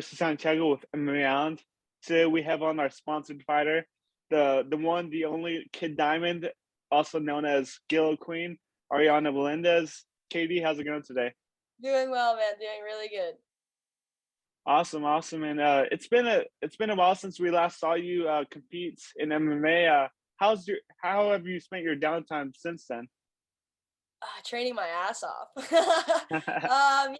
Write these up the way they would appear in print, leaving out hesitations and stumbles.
Jesse Santiago with MMA Island. Today we have on our sponsored fighter, the one, the only Kid Diamond, also known as Gillo Queen, Ariana Melendez. Katie, how's it going today? Doing well, man. Doing really good. Awesome, awesome. And it's been a while since we last saw you compete in MMA. How have you spent your downtime since then? Training my ass off.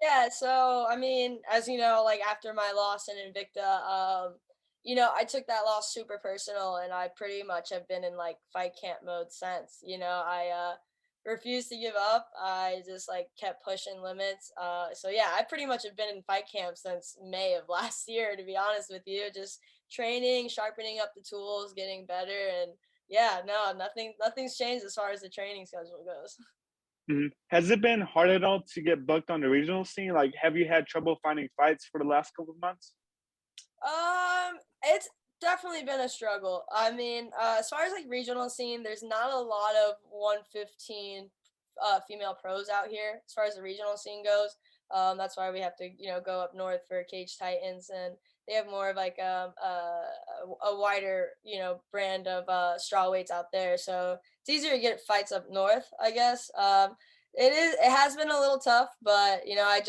Yeah. So I mean, as you know, like after my loss in Invicta, I took that loss super personal, and I pretty much have been in like fight camp mode since. I refused to give up. I just like kept pushing limits. So yeah, I pretty much have been in fight camp since May of last year. To be honest with you, just training, sharpening up the tools, getting better, and yeah, no, nothing's changed as far as the training schedule goes. Mhm. Has it been hard at all to get booked on the regional scene? Like, have you had trouble finding fights for the last couple of months? It's definitely been a struggle. I mean, as far as like regional scene, there's not a lot of 115 female pros out here as far as the regional scene goes. That's why we have to, go up north for Cage Titans, and they have more of like a wider, brand of straw weights out there. So it's easier to get fights up north, I guess. It has been a little tough, but I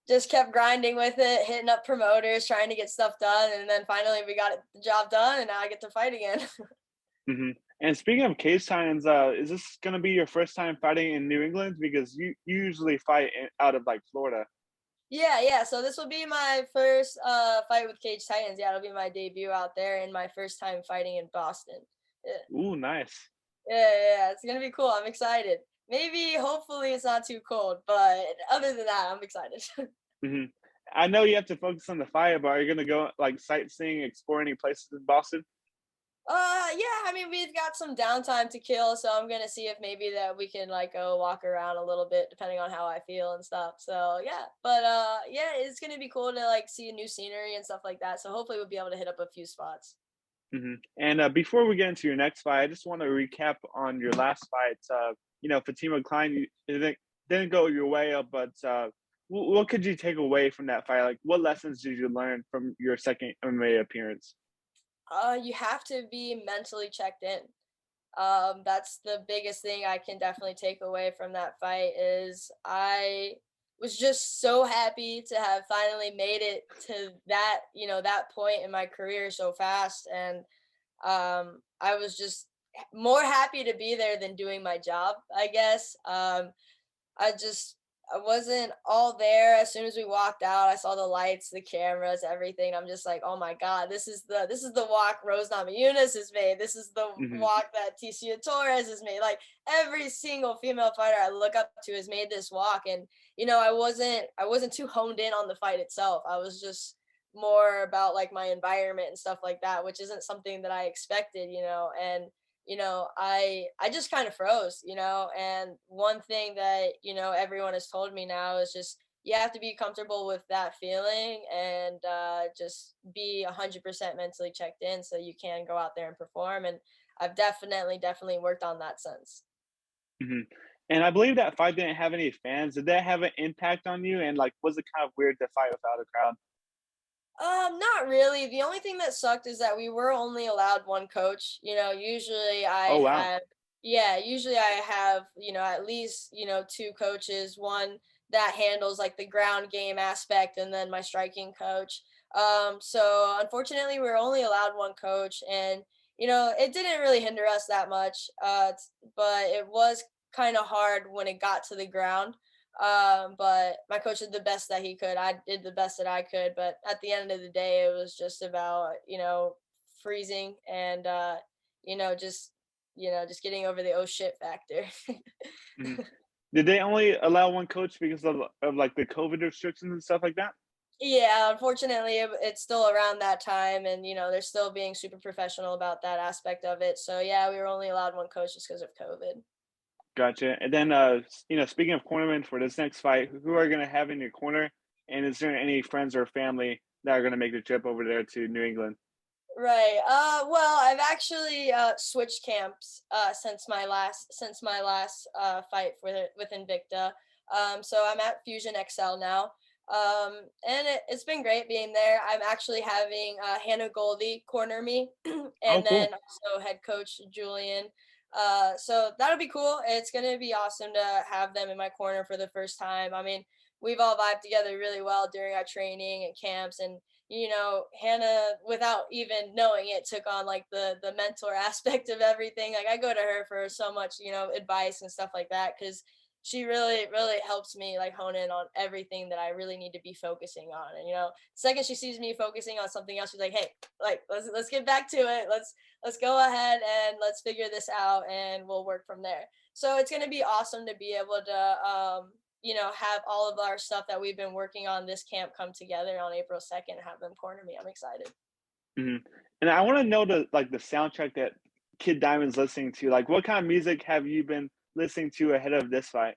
just kept grinding with it, hitting up promoters, trying to get stuff done, and then finally we got the job done, and now I get to fight again. Hmm. And speaking of cage titans, is this going to be your first time fighting in New England? Because you usually fight out of like Florida. Yeah, yeah. So this will be my first fight with Cage Titans. Yeah, it'll be my debut out there and my first time fighting in Boston. Yeah, Ooh, nice. yeah. It's gonna be cool. I'm excited. Maybe, hopefully, it's not too cold, but other than that, I'm excited. Hmm. I know you have to focus on the fight, but are you going to go like sightseeing, explore any places in Boston? Yeah, I mean, we've got some downtime to kill, so I'm gonna see if maybe that we can like go walk around a little bit, depending on how I feel and stuff. So yeah, but yeah, it's gonna be cool to like see a new scenery and stuff like that. So hopefully we'll be able to hit up a few spots. And before we get into your next fight, I just want to recap on your last fight. Fatima Klein, it didn't go your way, but what could you take away from that fight? Like, what lessons did you learn from your second MMA appearance? You have to be mentally checked in. That's the biggest thing I can definitely take away from that fight is I was just so happy to have finally made it to that, that point in my career so fast. And I was just more happy to be there than doing my job, I guess. I just I wasn't all there. As soon as we walked out, I saw the lights, the cameras, everything. I'm just like, oh my god, this is the walk Rose Namajunas has made. This is the Hmm. walk that Ticia Torres has made. Like every single female fighter I look up to has made this walk, and I wasn't too honed in on the fight itself. I was just more about like my environment and stuff like that, which isn't something that I expected, and I just kind of froze, and one thing that, everyone has told me now is just you have to be comfortable with that feeling and just be 100% mentally checked in so you can go out there and perform. And I've definitely worked on that since. Hmm. And I believe that fight didn't have any fans. Did that have an impact on you? And like, was it kind of weird to fight without a crowd? Not really. The only thing that sucked is that we were only allowed one coach. Usually Oh wow. usually I have, at least, two coaches, one that handles like the ground game aspect and then my striking coach. So unfortunately we were only allowed one coach, and it didn't really hinder us that much. But it was kind of hard when it got to the ground. But my coach did the best that he could. I did the best that I could. But at the end of the day, it was just about, freezing and, just, just getting over the oh shit factor. Hmm. Did they only allow one coach because of like the COVID restrictions and stuff like that? Yeah, unfortunately, it's still around that time, and they're still being super professional about that aspect of it. So yeah, we were only allowed one coach just because of COVID. Gotcha. And then, speaking of cornermen for this next fight, who are going to have in your corner? And is there any friends or family that are going to make the trip over there to New England? Right. Well, I've actually switched camps since my last fight with Invicta. So I'm at Fusion XL now. And it's been great being there. I'm actually having Hannah Goldie corner me, Oh, and then cool. also head coach Julian. So that'll be cool. It's gonna be awesome to have them in my corner for the first time. I mean, we've all vibed together really well during our training and camps, and Hannah, without even knowing it, took on like the mentor aspect of everything. Like I go to her for so much, advice and stuff like that because she really helps me like hone in on everything that I really need to be focusing on. And second she sees me focusing on something else, she's like, "Hey, like let's get back to it. Let's go ahead and let's figure this out, and we'll work from there." So it's gonna be awesome to be able to have all of our stuff that we've been working on this camp come together on April 2nd and have them corner me. I'm excited. Mhm. And I wanna know the soundtrack that Kid Diamond's listening to. Like, what kind of music have you been listening to ahead of this fight?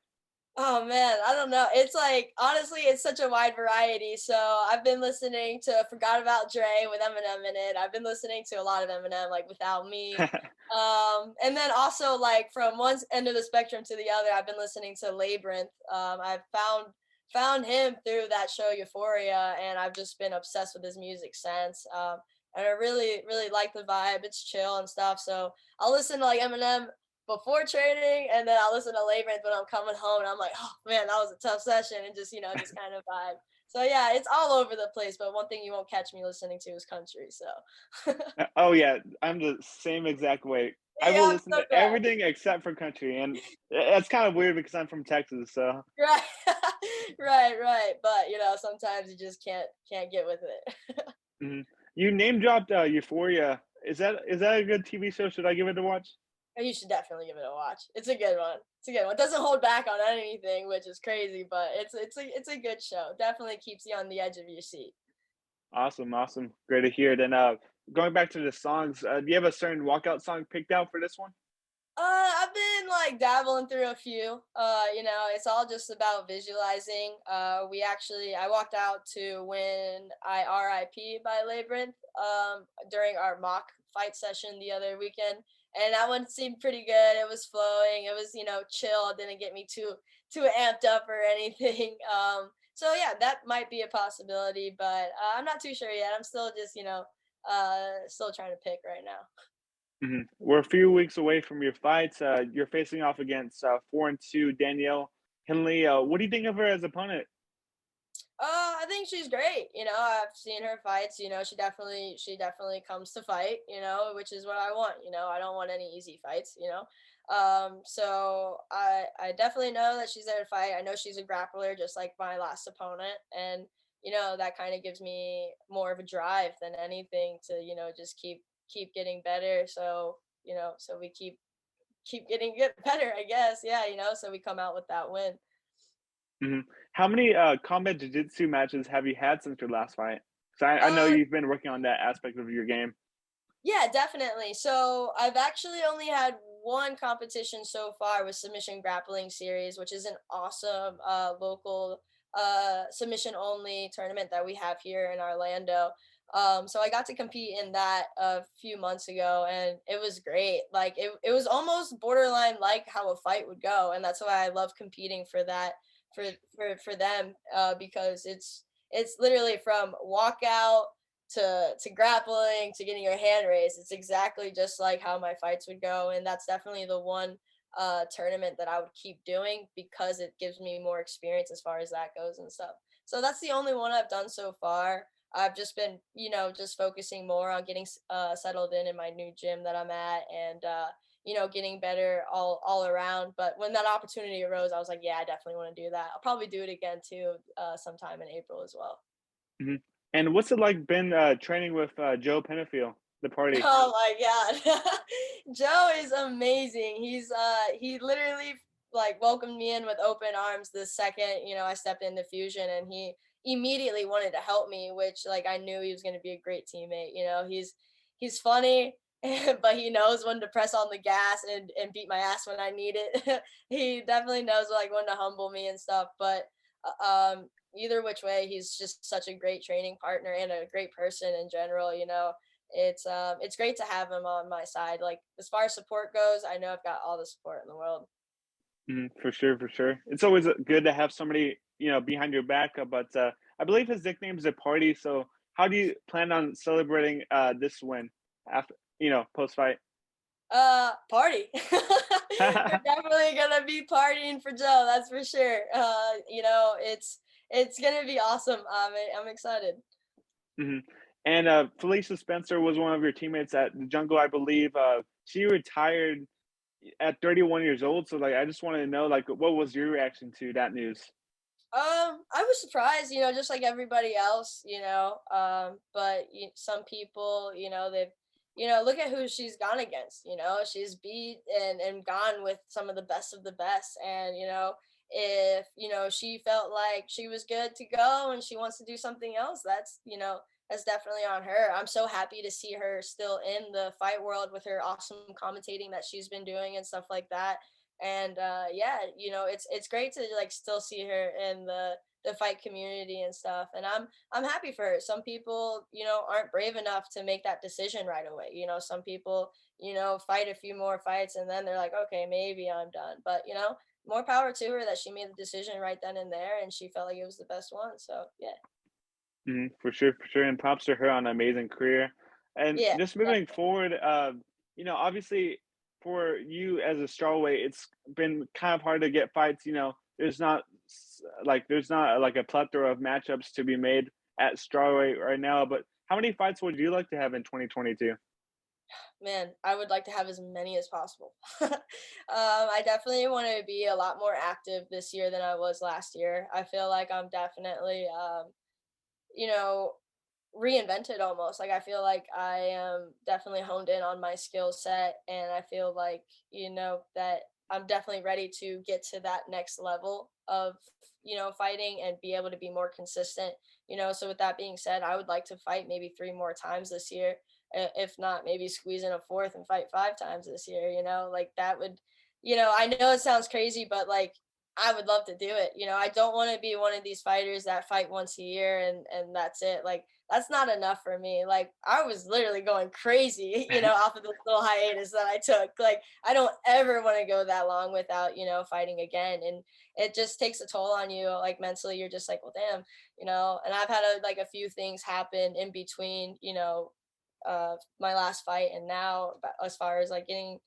Oh man, I don't know. It's like honestly, it's such a wide variety. So I've been listening to "Forgot About Dre" with Eminem in it. I've been listening to a lot of Eminem, like "Without Me," and then also like from one end of the spectrum to the other, I've been listening to Labyrinth. I've found him through that show Euphoria, and I've just been obsessed with his music since. And I really like the vibe. It's chill and stuff. So I'll listen to like Eminem before training, and then I listen to Labyrinth when I'm coming home, and I'm like, oh man, that was a tough session, and just kind of vibe. So yeah, it's all over the place. But one thing you won't catch me listening to is country. So Oh, yeah, I'm the same exact way. I will yeah, I'm listen so to glad. everything except for country, and that's kind of weird because I'm from Texas, so Right, right. But sometimes you just can't get with it. mhm. You name dropped, Euphoria. Is that a good TV show? Should I give it a watch? You should definitely give it a watch. It's a good one. It's a good one. It doesn't hold back on anything, which is crazy, but it's a good show. Definitely keeps you on the edge of your seat. Awesome, awesome. Great to hear it, and, going back to the songs, do you have a certain walkout song picked out for this one? I've been like dabbling through a few. It's all just about visualizing. I walked out to When I RIP by Labyrinth during our mock fight session the other weekend, and that one seemed pretty good. It was flowing. It was chill. It didn't get me too amped up or anything. So yeah, that might be a possibility, but I'm not too sure yet. I'm still just still trying to pick right now. Mhm. We're a few weeks away from your fights. You're facing off against 4-2 Danielle Hindley. What do you think of her as opponent? I think she's great. I've seen her fights. She definitely comes to fight. Which is what I want. I don't want any easy fights. So I definitely know that she's there to fight. I know she's a grappler, just like my last opponent, and that kind of gives me more of a drive than anything to just keep getting better. So we keep getting get better. I guess. Yeah. So we come out with that win. Mhm. How many combat jiu-jitsu matches have you had since your last fight? 'Cause I know Uh, you've been working on that aspect of your game. Yeah, definitely. So I've actually only had one competition so far with Submission Grappling Series, which is an awesome local submission only tournament that we have here in Orlando. So I got to compete in that a few months ago, and it was great. Like it was almost borderline like how a fight would go, and that's why I love competing for that for them because it's literally from walkout to grappling to getting your hand raised. It's exactly just like how my fights would go, and that's definitely the one tournament that I would keep doing because it gives me more experience as far as that goes and stuff. So that's the only one I've done so far. I've just been, just focusing more on getting settled in my new gym that I'm at, and getting better all around. But when that opportunity arose, I was like, yeah, I definitely want to do that. I'll probably do it again too, sometime in April as well. Mhm. And what's it like been training with Joe Penafiel, the party? Oh my god. Joe is amazing. He literally like welcomed me in with open arms the second, I stepped into Fusion, and he immediately wanted to help me, which like I knew he was going to be a great teammate. He's funny, but he knows when to press on the gas and beat my ass when I need it. He definitely knows like when to humble me and stuff, but either which way, he's just such a great training partner and a great person in general. It's great to have him on my side. Like as far as support goes, I know I've got all the support in the world. Mhm. For sure, for sure. It's always good to have somebody behind your back. But I believe his nickname is a party. So how do you plan on celebrating this win after post fight? Party. We're definitely gonna be partying for Joe, that's for sure. It's gonna be awesome. I'm excited. Hmm. And Felicia Spencer was one of your teammates at the Jungle, I believe. She retired at 31 years old. So like, I just wanted to know, like, what was your reaction to that news? I was surprised, just like everybody else, but some people, they've, look at who she's gone against, she's beat and gone with some of the best of the best. And, if, she felt like she was good to go and she wants to do something else, that's definitely on her. I'm so happy to see her still in the fight world with her awesome commentating that she's been doing and stuff like that. And yeah, it's great to like still see her in the fight community and stuff. And I'm happy for her. Some people, aren't brave enough to make that decision right away. Some people, fight a few more fights and then they're like, okay, maybe I'm done. But more power to her that she made the decision right then and there and she felt like it was the best one. So yeah. For sure, for sure. And props to her on an amazing career. And Yeah. just moving forward, obviously for you as a strawweight, it's been kind of hard to get fights. There's not like a plethora of matchups to be made at strawweight right now. But how many fights would you like to have in 2022? Man, I would like to have as many as possible. I definitely want to be a lot more active this year than I was last year. I feel like I'm definitely, you know, reinvented almost. Like I feel like I am definitely honed in on my skill set, and I feel like that I'm definitely ready to get to that next level of fighting and be able to be more consistent. So with that being said, I would like to fight maybe 3 more times this year. If not, maybe squeeze in a fourth and fight 5 times this year. Like that would, I know it sounds crazy, but like I would love to do it. I don't want to be one of these fighters that fight once a year and that's it. Like that's not enough for me. Like I was literally going crazy, off of this little hiatus that I took. Like I don't ever want to go that long without, fighting again. And it just takes a toll on you. Like mentally, you're just like, well, damn, and I've had like a few things happen in between, my last fight and now as far as like getting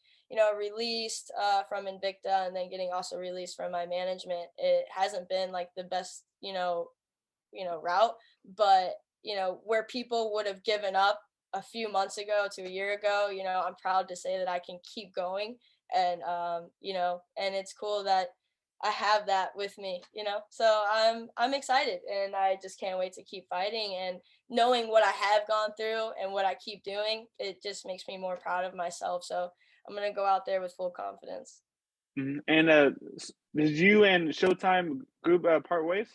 released from Invicta and then getting also released from my management. It hasn't been like the best route, but where people would have given up a few months ago to a year ago, I'm proud to say that I can keep going. And and it's cool that I have that with me, so I'm excited and I just can't wait to keep fighting. And knowing what I have gone through and what I keep doing, it just makes me more proud of myself. So I'm gonna go out there with full confidence. And did you and Showtime Group part ways?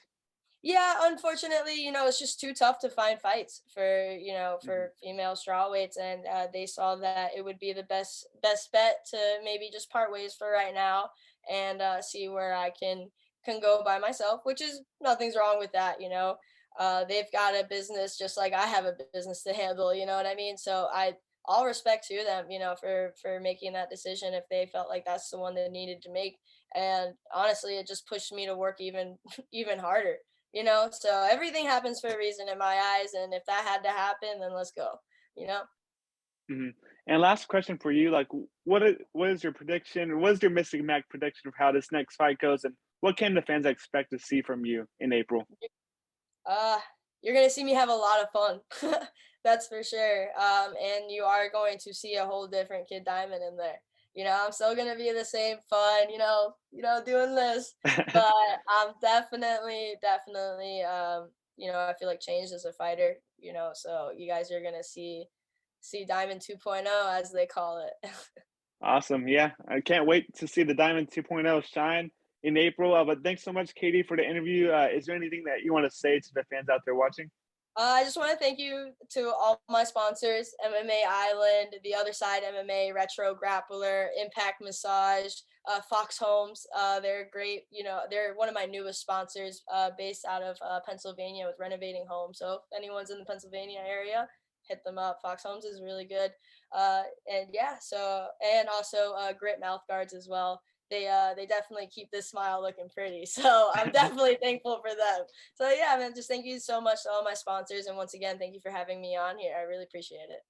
Yeah, unfortunately, it's just too tough to find fights for, Hmm. for female strawweights, and they saw that it would be the best bet to maybe just part ways for right now and see where I can go by myself, which is nothing's wrong with that. They've got a business just like I have a business to handle, you know what I mean? So all respect to them, for making that decision if they felt like that's the one they needed to make. And honestly, it just pushed me to work even even harder. So everything happens for a reason in my eyes, and if that had to happen, then let's go, you know? Hmm. And last question for you, like, what is your prediction? What is your missing Mac prediction of how this next fight goes, and what can the fans expect to see from you in April? Uh, you're gonna see me have a lot of fun. That's for sure. And you are going to see a whole different Kid Diamond in there. I'm still gonna be the same fun, doing this, but I'm definitely, I feel like changed as a fighter. So you guys are gonna see Diamond 2.0 as they call it. Awesome. Yeah, I can't wait to see the Diamond 2.0 shine in April. But thanks so much, Katie, for the interview. Is there anything that you want to say to the fans out there watching? I just want to thank you to all my sponsors: MMA Island, The Other Side MMA, Retro Grappler, Impact Massage, Fox Homes. They're great. They're one of my newest sponsors, based out of Pennsylvania with renovating homes. So if anyone's in the Pennsylvania area, hit them up. Fox Homes is really good. And yeah, and also Grit Mouth Guards as well. they definitely keep this smile looking pretty. So I'm definitely thankful for them. So yeah, man, just thank you so much to all my sponsors, and once again, thank you for having me on here. I really appreciate it.